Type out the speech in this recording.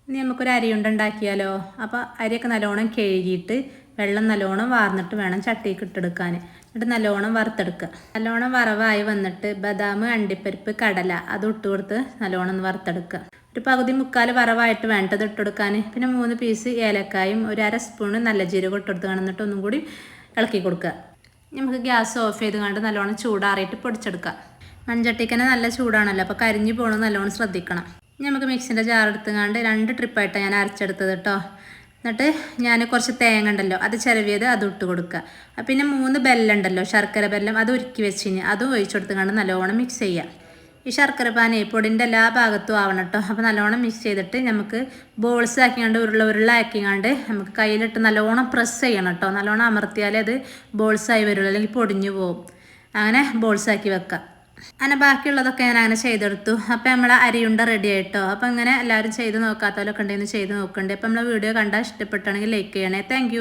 ഇനി നമുക്കൊരു അരിയുണ്ട ഉണ്ടാക്കിയാലോ. അപ്പോൾ അരിയൊക്കെ നല്ലോണം കഴുകിയിട്ട് വെള്ളം നല്ലോണം വാർന്നിട്ട് വേണം ചട്ടിക്ക് ഇട്ടെടുക്കാൻ. എന്നിട്ട് നല്ലോണം വറുത്തെടുക്കുക. നല്ലോണം വറവായി വന്നിട്ട് ബദാം, അണ്ടിപ്പരിപ്പ്, കടല അത് ഇട്ട് കൊടുത്ത് നല്ലോണം ഒന്ന് വറുത്തെടുക്കുക. ഒരു പകുതി മുക്കാൽ വറവായിട്ട് വേണ്ടത് ഇട്ടെടുക്കാൻ. പിന്നെ 3 പീസ് ഏലക്കായും ഒരു അര സ്പൂണ് നല്ല ജീരകം ഇട്ടെടുത്ത് എന്നിട്ട് ഒന്നും കൂടി ഇളക്കി കൊടുക്കുക. നമുക്ക് ഗ്യാസ് ഓഫ് ചെയ്ത് കണ്ട് നല്ലോണം ചൂടാറിയിട്ട് പൊടിച്ചെടുക്കാം. മൺചട്ടിക്കന്നെ നല്ല ചൂടാണല്ലോ, അപ്പോൾ കരിഞ്ഞു പോകണം, നല്ലോണം ശ്രദ്ധിക്കണം. ഇനി നമുക്ക് മിക്സിൻ്റെ ജാർ എടുത്തുകൊണ്ട് 2 ട്രിപ്പായിട്ടാണ് ഞാൻ അരച്ചെടുത്തത് കേട്ടോ. എന്നിട്ട് ഞാൻ കുറച്ച് തേങ്ങ ഉണ്ടല്ലോ അത് ചിരവിയത് അത് ഇട്ട് കൊടുക്കുക. പിന്നെ 3 ബെല്ലം ഉണ്ടല്ലോ, ശർക്കര ബെല്ലം, അത് ഉരുക്കി വെച്ചിന് അതും ഒഴിച്ചു കൊടുത്തുകൊണ്ട് നല്ലോണം മിക്സ് ചെയ്യുക. ഈ ശർക്കര പാനി പൊടിൻ്റെ എല്ലാ ഭാഗത്തും ആവണം കേട്ടോ. അപ്പോൾ നല്ലോണം മിക്സ് ചെയ്തിട്ട് നമുക്ക് ബോൾസ് ആക്കിയാണ്ട് ഉരുള ആക്കിയാണ്ട് നമുക്ക് കയ്യിലിട്ട് നല്ലോണം പ്രസ് ചെയ്യണം കേട്ടോ. നല്ലോണം അമർത്തിയാലേ അത് ബോൾസായി വരുള്ളൂ, അല്ലെങ്കിൽ പൊടിഞ്ഞു പോകും. അങ്ങനെ ബോൾസാക്കി വെക്കാം. അങ്ങനെ ബാക്കിയുള്ളതൊക്കെ ഞാൻ അങ്ങനെ ചെയ്തെടുത്തു. അപ്പോൾ നമ്മളെ അരിയുണ്ട റെഡി ആയിട്ടോ. അപ്പോൾ അങ്ങനെ എല്ലാവരും ചെയ്ത് നോക്കാത്തവരൊക്കെ ഉണ്ടെങ്കിൽ ചെയ്ത് നോക്കണ്ടേ. അപ്പോൾ നമ്മളെ വീഡിയോ കണ്ടാൽ ഇഷ്ടപ്പെട്ടാണെങ്കിൽ ലൈക്ക് ചെയ്യണേ. താങ്ക്